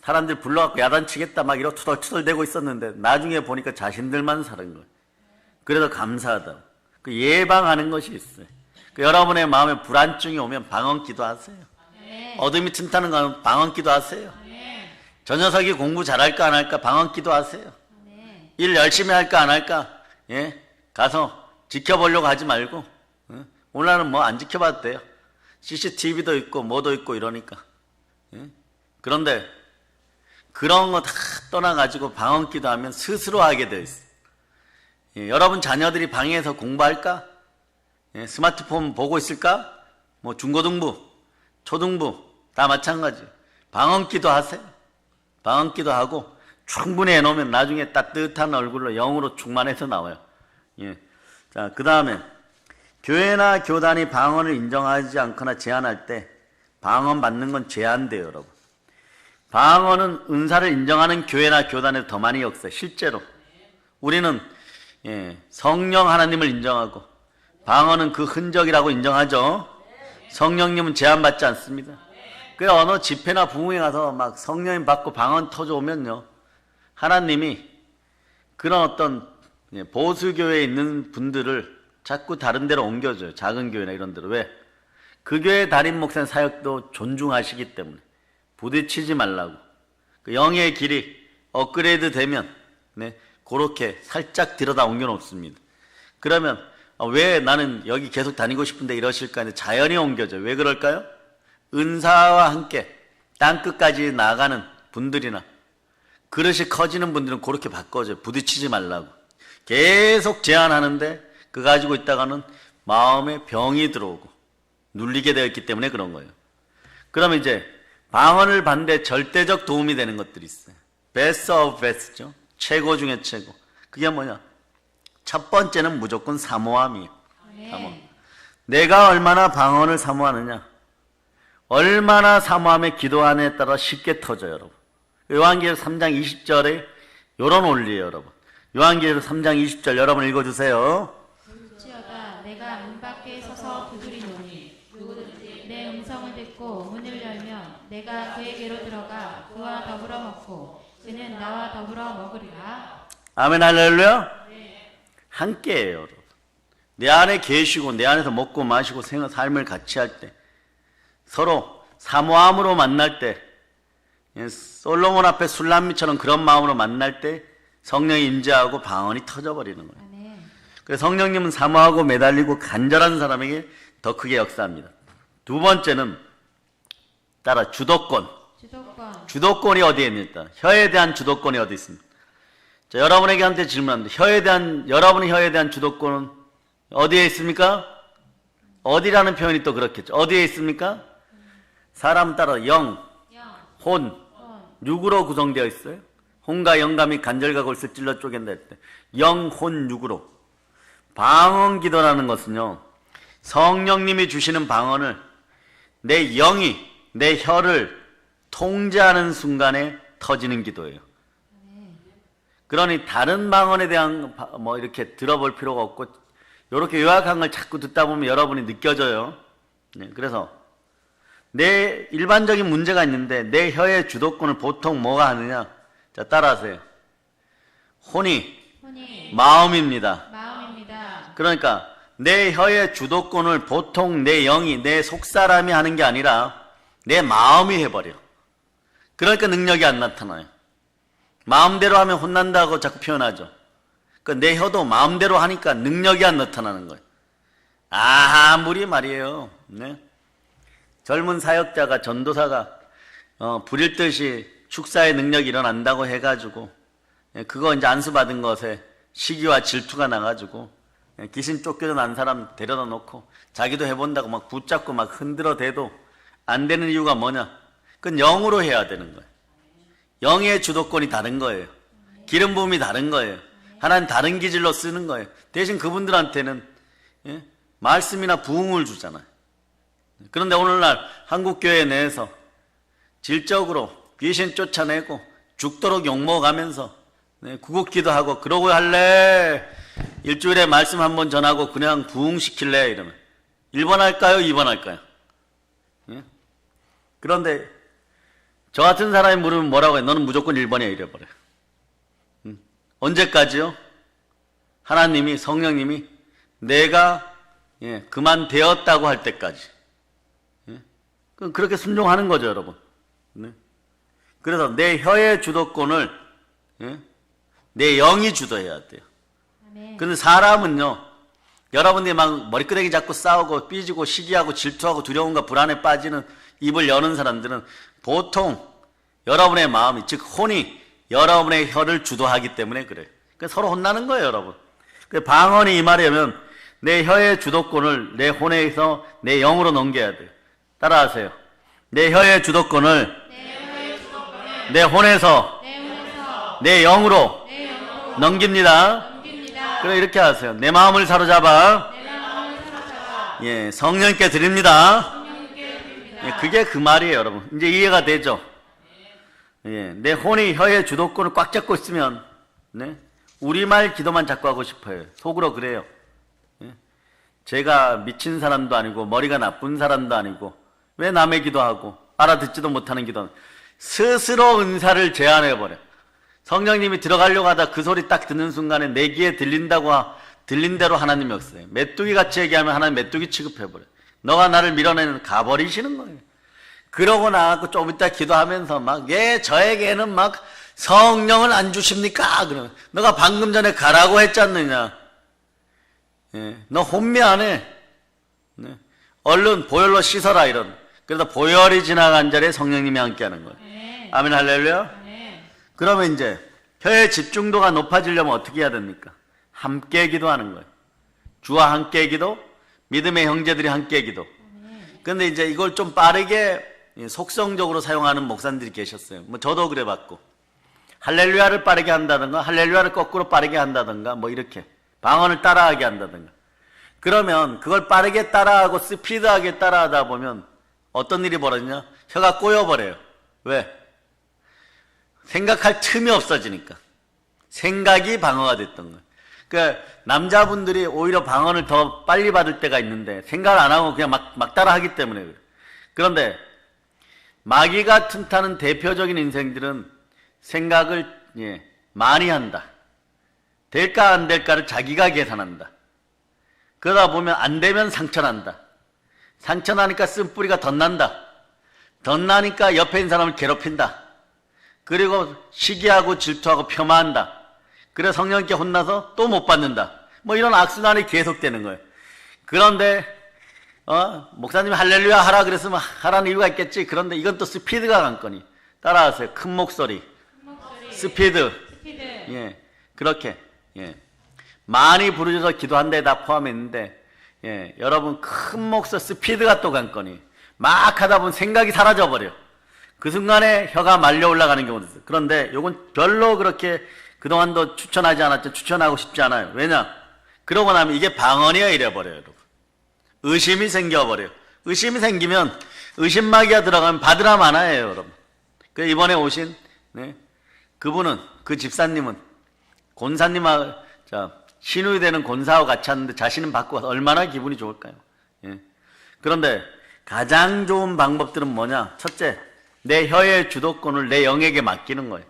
사람들 불러갖고 야단치겠다 막 이러고 투덜투덜대고 있었는데 나중에 보니까 자신들만 사는 거예요. 그래서 감사하다. 예방하는 것이 있어요. 여러분의 마음에 불안증이 오면 방언 기도하세요. 어둠이 튼튼한 거 방언기도 하세요. 저 녀석이 공부 잘할까 안 할까 방언기도 하세요. 일 열심히 할까 안 할까 예? 가서 지켜보려고 하지 말고 오늘날은 뭐 안 지켜봐도 돼요. CCTV도 있고 뭐도 있고 이러니까. 예? 그런데 그런 거 다 떠나가지고 방언기도 하면 스스로 하게 돼 있어요. 예, 여러분 자녀들이 방에서 공부할까? 예, 스마트폰 보고 있을까? 뭐 중고등부, 초등부 다 마찬가지. 방언기도 하세요. 방언기도 하고 충분히 해놓으면 나중에 따뜻한 얼굴로 영으로 충만해서 나와요. 예. 자, 그 다음에 교회나 교단이 방언을 인정하지 않거나 제한할 때 방언 받는 건 제한돼요, 여러분. 방언은 은사를 인정하는 교회나 교단에서 더 많이 역사해요. 실제로 우리는 성령 하나님을 인정하고 방언은 그 흔적이라고 인정하죠. 성령님은 제한받지 않습니다. 그 어느 집회나 부흥회 가서 막 성령님 받고 방언 터져오면요, 하나님이 그런 어떤 보수교회에 있는 분들을 자꾸 다른 데로 옮겨줘요. 작은 교회나 이런 데로. 왜? 그 교회 담임 목사님 사역도 존중하시기 때문에 부딪히지 말라고. 그 영의 길이 업그레이드 되면 그렇게 살짝 들여다 옮겨놓습니다. 그러면 왜 나는 여기 계속 다니고 싶은데 이러실까 하는데 자연히 옮겨져요. 왜 그럴까요? 은사와 함께 땅끝까지 나가는 분들이나 그릇이 커지는 분들은 그렇게 바꿔줘요. 부딪히지 말라고. 계속 제한하는데 그거 가지고 있다가는 마음에 병이 들어오고 눌리게 되어 있기 때문에 그런 거예요. 그러면 이제 방언을 받는데 절대적 도움이 되는 것들이 있어요. best of best죠. 최고 중에 최고. 그게 뭐냐? 첫 번째는 무조건 사모함이에요. 사모함. 내가 얼마나 방언을 사모하느냐, 얼마나 사모함에 기도하느냐에 따라 쉽게 터져요, 여러분. 요한계시록 3장 20절에 이런 원리예요, 여러분. 요한계시록 3장 20절 여러분 읽어주세요. 볼지어다 내가 문 밖에 서서 두드리노니 누구든지 내 음성을 듣고 문을 열면 내가 그에게로 들어가 그와 더불어 먹고 그는 나와 더불어 먹으리라. 아멘 할렐루야. 함께해요, 여러분. 내 안에 계시고 내 안에서 먹고 마시고 삶을 같이 할 때, 서로 사모함으로 만날 때, 솔로몬 앞에 술람미처럼 그런 마음으로 만날 때 성령이 임재하고 방언이 터져버리는 거예요. 그래서 성령님은 사모하고 매달리고 간절한 사람에게 더 크게 역사합니다. 두 번째는 따라 주도권. 주도권이 어디에 있습니까? 혀에 대한 주도권이 어디 있습니까? 자, 여러분에게 한테 질문합니다. 여러분의 혀에 대한 주도권은 어디에 있습니까? 어디라는 표현이 또 그렇겠죠. 어디에 있습니까? 사람 따라 영, 혼, 육으로 구성되어 있어요. 혼과 영감이 간절과 골수 찔러 쪼갠다 할 때 영, 혼, 육으로. 방언 기도라는 것은요, 성령님이 주시는 방언을 내 영이 내 혀를 통제하는 순간에 터지는 기도예요. 그러니 다른 방언에 대한 뭐 이렇게 들어볼 필요가 없고 이렇게 요약한 걸 자꾸 듣다 보면 여러분이 느껴져요. 그래서 내 일반적인 문제가 있는데 내 혀의 주도권을 보통 뭐가 하느냐? 자, 따라하세요. 혼이 마음입니다. 그러니까 내 혀의 주도권을 보통 내 영이, 내 속사람이 하는 게 아니라 내 마음이 해버려. 그러니까 능력이 안 나타나요. 마음대로 하면 혼난다고 자꾸 표현하죠. 그러니까 내 혀도 마음대로 하니까 능력이 안 나타나는 거예요. 아무리 말이에요. 네? 젊은 사역자가, 전도사가 부릴 듯이 축사의 능력이 일어난다고 해가지고 그거 이제 안수받은 것에 시기와 질투가 나가지고 귀신 쫓겨져 난 사람 데려다 놓고 자기도 해본다고 막 붙잡고 막 흔들어 대도 안 되는 이유가 뭐냐? 그건 영으로 해야 되는 거예요. 영의 주도권이 다른 거예요. 기름 부음이 다른 거예요. 하나는 다른 기질로 쓰는 거예요. 대신 그분들한테는 말씀이나 부흥을 주잖아요. 그런데 오늘날 한국교회 내에서 질적으로 귀신 쫓아내고 죽도록 욕먹어가면서 구국기도 하고 그러고 할래? 일주일에 말씀 한 번 전하고 그냥 부흥시킬래? 이러면 1번 할까요? 2번 할까요? 그런데 저 같은 사람이 물으면 뭐라고 해? 너는 무조건 1번이야 이래버려요. 언제까지요? 하나님이, 성령님이 내가 그만 되었다고 할 때까지. 그렇게 순종하는 거죠, 여러분. 네. 그래서 내 혀의 주도권을 예? 내 영이 주도해야 돼요. 아멘. 근데 사람은요, 여러분들이 막 머리끄댕이 잡고 싸우고 삐지고 시기하고 질투하고 두려움과 불안에 빠지는 입을 여는 사람들은 보통 여러분의 마음이, 즉 혼이 여러분의 혀를 주도하기 때문에 그래요. 그러니까 서로 혼나는 거예요, 여러분. 방언이 임하려면 내 혀의 주도권을 내 혼에서 내 영으로 넘겨야 돼요. 따라하세요. 내 혀의 주도권을 내 혼에서 내 영으로 넘깁니다. 그래, 이렇게 하세요. 내 마음을 사로잡아 예, 성령께 드립니다. 예, 그게 그 말이에요, 여러분. 이제 이해가 되죠? 예, 내 혼이 혀의 주도권을 꽉 잡고 있으면 네? 우리말 기도만 자꾸 하고 싶어요. 속으로 그래요. 예? 제가 미친 사람도 아니고 머리가 나쁜 사람도 아니고 왜 남의 기도하고 알아듣지도 못하는 기도, 스스로 은사를 제한해버려. 성령님이 들어가려고 하다 그 소리 딱 듣는 순간에 내 귀에 들린다고 들린 대로 하나님이 없어요. 메뚜기 같이 얘기하면 하나님 메뚜기 취급해버려. 너가 나를 밀어내는 가버리시는 거예요. 그러고 나갖고 좀 이따 기도하면서 막, 예, 저에게는 막 성령을 안 주십니까? 그러면 너가 방금 전에 가라고 했지 않느냐? 예, 너 혼미 안 해. 네. 얼른 보혈로 씻어라, 이런. 그래서 보혈이 지나간 자리에 성령님이 함께하는 거예요. 아멘, 할렐루야. 그러면 이제 혀의 집중도가 높아지려면 어떻게 해야 됩니까? 함께 기도하는 거예요. 주와 함께 기도, 믿음의 형제들이 함께 기도. 근데 이제 이걸 좀 빠르게 속성적으로 사용하는 목사님들이 계셨어요. 뭐 저도 그래 봤고, 할렐루야를 빠르게 한다든가 할렐루야를 거꾸로 빠르게 한다든가 뭐 이렇게 방언을 따라하게 한다든가. 그러면 그걸 빠르게 따라하고 스피드하게 따라하다 보면 어떤 일이 벌어지냐? 혀가 꼬여버려요. 왜? 생각할 틈이 없어지니까. 생각이 방어가 됐던 거예요. 그러니까 남자분들이 오히려 방언을 더 빨리 받을 때가 있는데 생각을 안 하고 그냥 막 따라하기 때문에 그래요. 그런데 마귀가 틈타는 대표적인 인생들은 생각을 많이 한다. 될까 안 될까를 자기가 계산한다. 그러다 보면 안 되면 상처난다. 상처나니까 쓴뿌리가 덧난다. 덧나니까 옆에 있는 사람을 괴롭힌다. 그리고 시기하고 질투하고 폄하한다. 그래 성령님께 혼나서 또 못 받는다. 뭐 이런 악순환이 계속되는 거예요. 그런데 목사님이 할렐루야 하라 그랬으면 하라는 이유가 있겠지. 그런데 이건 또 스피드가 관건이. 따라하세요. 큰 목소리. 스피드. 예, 그렇게. 예. 많이 부르셔서 기도한 데 다 포함했는데, 예, 여러분 큰 목소리 스피드가 또 관건이. 막 하다 보면 생각이 사라져버려. 그 순간에 혀가 말려 올라가는 경우도 있어요. 그런데 요건 별로 그렇게 그동안도 추천하지 않았죠. 추천하고 싶지 않아요. 왜냐? 그러고 나면 이게 방언이야 이래버려요, 여러분. 의심이 생겨버려요. 의심이 생기면 의심마귀가 들어가면 받으라 마나예요, 여러분. 그 이번에 오신 그분은, 그 집사님은 권사님하고 신우이 되는 권사하고 같이 왔는데 자신은 받고 와서 얼마나 기분이 좋을까요? 예. 그런데 가장 좋은 방법들은 뭐냐? 첫째, 내 혀의 주도권을 내 영에게 맡기는 거예요.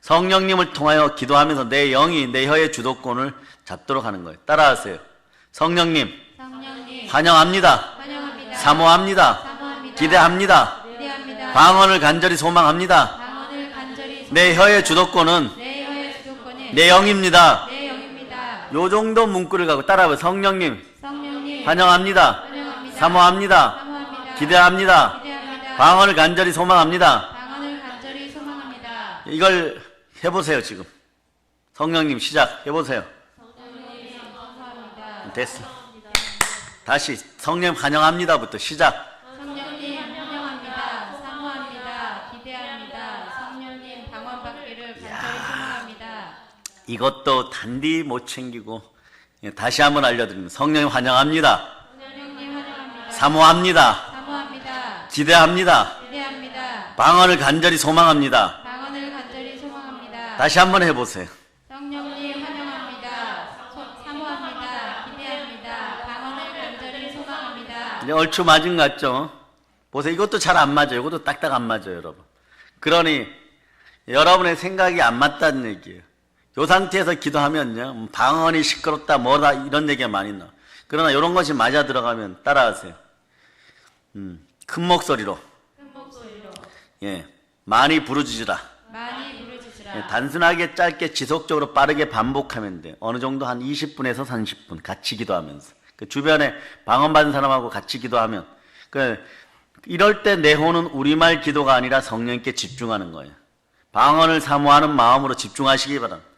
성령님을 통하여 기도하면서 내 영이 내 혀의 주도권을 잡도록 하는 거예요. 따라하세요. 성령님, 환영합니다. 사모합니다. 기대합니다. 방언을 간절히 소망합니다. 내 혀의 주도권은 내 영입니다. 요 정도 문구를 갖고 따라하면 성령님, 환영합니다. 사모합니다. 기대합니다. 방언을 간절히 소망합니다. 이걸 해보세요. 지금 성령님 시작 해보세요. 됐어. 다시 성령 환영합니다부터 시작. 성령님 환영합니다. 사모합니다. 기대합니다. 성령님 방언받기를 간절히 소망합니다. 이것도 단디 못 챙기고 다시 한번 알려드립니다. 성령님 환영합니다. 사모합니다. 기대합니다. 방언을 간절히 소망합니다. 다시 한번 해보세요. 성령님 환영합니다. 사모합니다. 기대합니다. 방언을 간절히 소망합니다. 이제 얼추 맞은 것 같죠? 보세요. 이것도 잘 안 맞아요. 이것도 딱딱 안 맞아요, 여러분. 그러니 여러분의 생각이 안 맞다는 얘기예요. 이 상태에서 기도하면요, 방언이 시끄럽다 뭐다 이런 얘기가 많이 나와요. 그러나 이런 것이 맞아 들어가면 따라하세요. 큰 목소리로 예, 많이 부르짖으라. 많이 부르짖으라. 예, 단순하게 짧게 지속적으로 빠르게 반복하면 돼. 어느 정도 한 20분에서 30분 같이 기도하면서 그 주변에 방언받은 사람하고 같이 기도하면 이럴 때 내 혼은 우리말 기도가 아니라 성령께 집중하는 거예요. 방언을 사모하는 마음으로 집중하시기 바랍니다.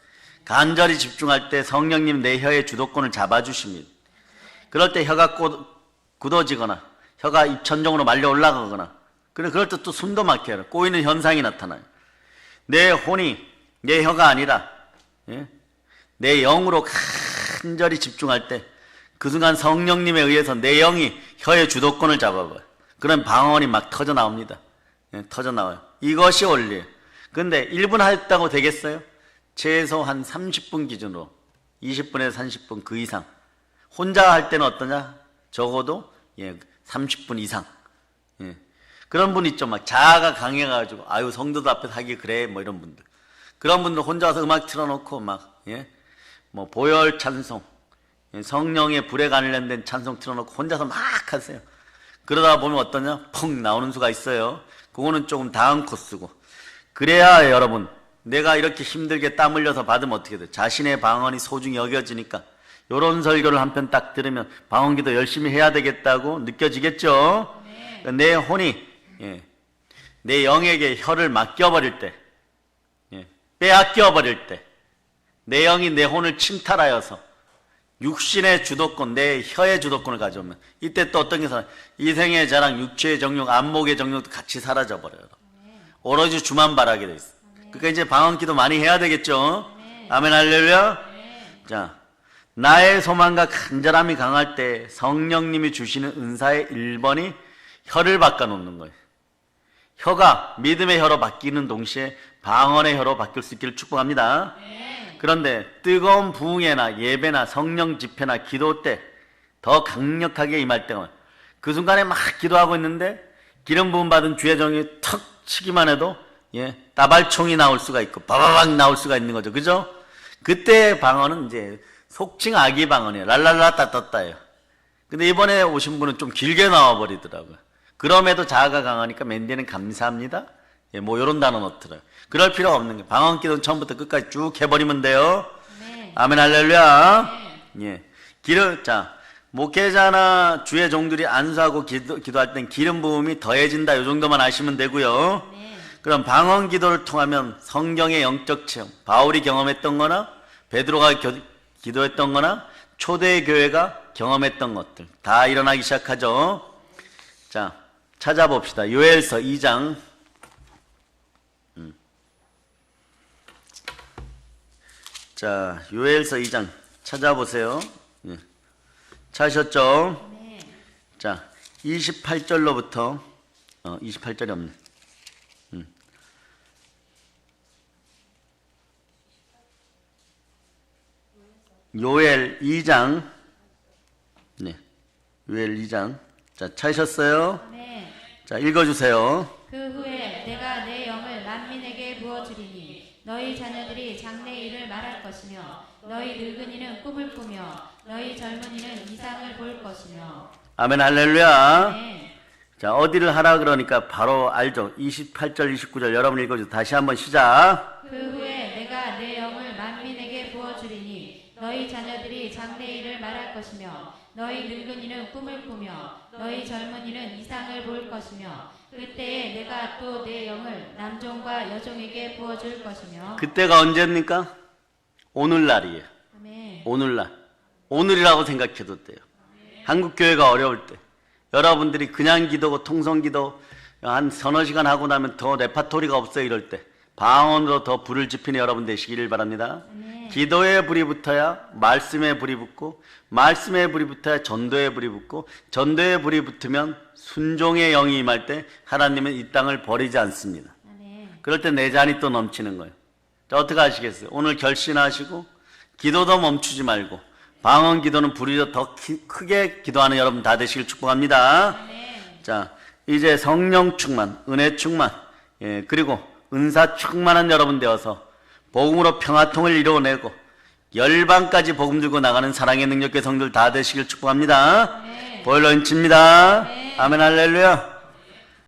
간절히 집중할 때 성령님 내 혀의 주도권을 잡아주십니다. 그럴 때 혀가 굳어지거나 혀가 입천정으로 말려 올라가거나 그럴 때 또 숨도 막혀요. 꼬이는 현상이 나타나요. 내 혼이 내 혀가 아니라 내 영으로 간절히 집중할 때 그 순간 성령님에 의해서 내 영이 혀의 주도권을 잡아봐요. 그럼 방언이 막 터져 나옵니다. 터져 나와요. 이것이 원리예요. 근데 1분 했다고 되겠어요? 최소 한 30분 기준으로 20분에서 30분 그 이상. 혼자 할 때는 어떠냐? 적어도 30분 이상. 그런 분 있죠. 막 자아가 강해가지고 아유 성도들 앞에서 하기 그래 뭐 이런 분들. 그런 분들 혼자 와서 음악 틀어놓고 막 뭐 보혈 찬송, 성령의 불에 관련된 찬송 틀어놓고 혼자서 막 하세요. 그러다 보면 어떠냐? 펑 나오는 수가 있어요. 그거는 조금 다음 코스고. 그래야 여러분 내가 이렇게 힘들게 땀 흘려서 받으면 어떻게 돼? 자신의 방언이 소중히 여겨지니까 요런 설교를 한 편 딱 들으면 방언기도 열심히 해야 되겠다고 느껴지겠죠? 네. 내 혼이 내 영에게 혀를 맡겨버릴 때 빼앗겨버릴 때 내 영이 내 혼을 침탈하여서 육신의 주도권, 내 혀의 주도권을 가져오면 이때 또 어떤 게 사람 이생의 자랑, 육체의 정욕, 안목의 정욕도 같이 사라져버려요. 오로지 주만 바라게 돼 있어. 그러니까 이제 방언기도 많이 해야 되겠죠? 아멘 할렐루야. 자, 나의 소망과 간절함이 강할 때 성령님이 주시는 은사의 1번이 혀를 바꿔놓는 거예요. 혀가 믿음의 혀로 바뀌는 동시에 방언의 혀로 바뀔 수 있기를 축복합니다. 그런데 뜨거운 부흥회나 예배나 성령 집회나 기도 때 더 강력하게 임할 때는 그 순간에 막 기도하고 있는데 기름 부음 받은 주의 종이 턱 치기만 해도 따발총이 나올 수가 있고 바바박 나올 수가 있는 거죠. 그죠? 그때 방언은 이제 속칭 아기 방언이에요. 랄랄라 따따따예요. 근데 이번에 오신 분은 좀 길게 나와버리더라고요. 그럼에도 자아가 강하니까 맨 뒤에는 감사합니다. 뭐 이런 단어 넣더라고요. 그럴 필요가 없는 게 방언 기도는 처음부터 끝까지 쭉 해버리면 돼요. 네. 아멘 할렐루야. 네. 자, 목회자나 주의 종들이 안수하고 기도할 땐 기름 부음이 더해진다. 이 정도만 아시면 되고요. 네. 그럼 방언 기도를 통하면 성경의 영적 체험, 바울이 경험했던 거나 베드로가 기도했던 거나 초대 교회가 경험했던 것들 다 일어나기 시작하죠. 자, 찾아봅시다. 요엘서 2장. 자, 요엘서 2장 찾아보세요. 찾으셨죠? 네. 자, 28절로부터 28절이 없네. 요엘 2장. 네. 요엘 2장. 자, 찾으셨어요? 네. 자, 읽어주세요. 그 후에 내가 내 영을 만민에게 부어주리니 너희 자녀들이 장래 일을 말할 것이며 너희 늙은이는 꿈을 꾸며 너희 젊은이는 이상을 볼 것이며. 아멘 할렐루야. 네. 자, 어디를 하라 그러니까 바로 알죠. 28절 29절 여러분 읽어주세요. 다시 한번 시작. 그 후에 내가 내 영을 만민에게 부어주리니 너희 자녀들이 장래 일을 말할 것이며 너희 늙은이는 꿈을 꾸며 너희 젊은이는 이상을 볼 것이며 그때에 내가 또 내 영을 남종과 여종에게 부어줄 것이며. 그때가 언제입니까? 오늘날이에요. 아멘. 오늘날. 오늘이라고 생각해도 돼요. 아멘. 한국교회가 어려울 때 여러분들이 그냥 기도고 통성기도 한 서너 시간 하고 나면 더 레파토리가 없어요. 이럴 때 방언으로 더 불을 지피는 여러분 되시기를 바랍니다. 아멘. 기도의 불이 붙어야 말씀의 불이 붙고 말씀의 불이 붙어야 전도의 불이 붙고 전도의 불이 붙으면 순종의 영이 임할 때 하나님은 이 땅을 버리지 않습니다. 아멘. 그럴 때 내 잔이 또 넘치는 거예요. 자, 어떻게 하시겠어요? 오늘 결심하시고 기도도 멈추지 말고 방언 기도는 불이 더 크게 기도하는 여러분 다 되시길 축복합니다. 아멘. 자, 이제 성령 충만, 은혜 충만, 그리고 은사 충만한 여러분 되어서 복음으로 평화통을 이루어내고 열방까지 복음 들고 나가는 사랑의 능력의 성들 다 되시길 축복합니다. 보일러 인칩니다. 아멘 할렐루야.